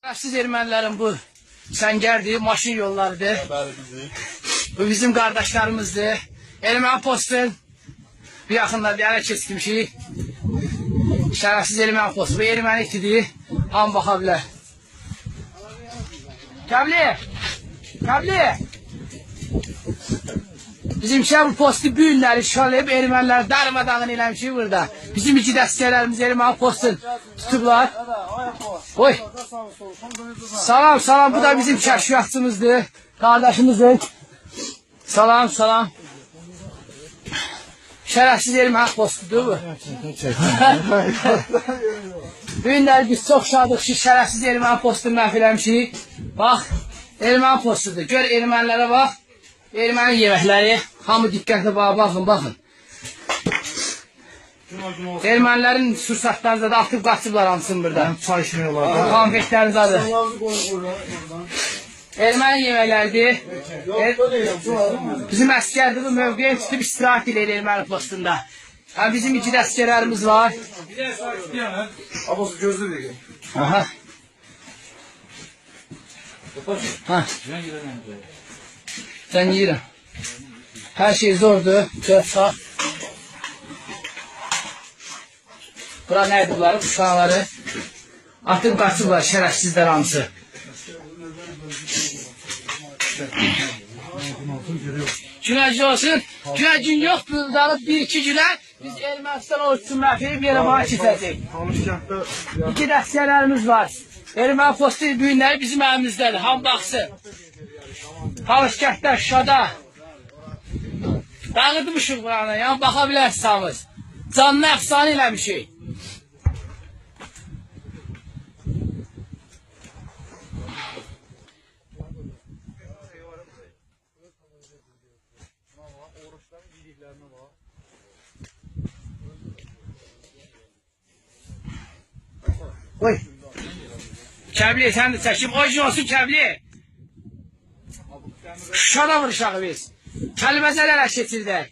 Siz ermənilərin bu səngərdir, maşın yollarıdır. Bu bizim qardaşlarımızdır. Erməni postun bir yaxınlarda ələ keçmişik. Şərəfsiz erməni postu. Bu erməni itidir. Hamı baxa bilər. Kəbli! Kəbli! Bizimkilər bu postu bu günləri işgal edib ermənilər darmadağın eləmişik burada. Bizim iki dəstələrimiz erməni postun tutublar. Oy! Salam, salam. Bu da bizim kəşfiyyatçımızdır. Qardaşımızdır. Salam, salam. Şərəfsiz erməni postudur bu. Bu günləri biz çox şadıq ki, şərəfsiz erməni postunu məhv eləmişik. Bax, erməni postudur. Gör ermənilərə bax. Erməni yeməkləri. Hamı diqqətlə baxın, baxın. Ermənilərin sursatlarında da atıb qaçıblar hamısını burada. Çay içmiyorlar. Konfetlərinizdadır. Erməni yeməkləridir. Bizim əskərdir bu mövqeyə tutub istirahat edir erməni postunda. Yani bizim iki də əskerlərimiz var. Abası gözlü değil. Aha. Ha. Sen yiyirəm. Her şey zordur. Dört saat. Bura nədir bunları? Uşaqları. Atıb qaçıblar şərəfsizlər hamısı. Günəcü olsun. Günəcün yox. Buldanıb 1-2 günə biz Ermənistan ordusu məhfiyib yerə bana keçəcək. İki dəstələrimiz var. Erməni postu bu günləri bizim əlimizdədir. Ham baxsın. Çalışkətdə, Şuşada. Dağıtmışıq buranı. Yəni baxa bilərsiniz. Canlı əfsanə eləmişik. Oy. Kəbli, sən də çəkim. Oy olsun Kəbli. Şuşada vuruşaq biz. Kəlməzələr əş keçirdik.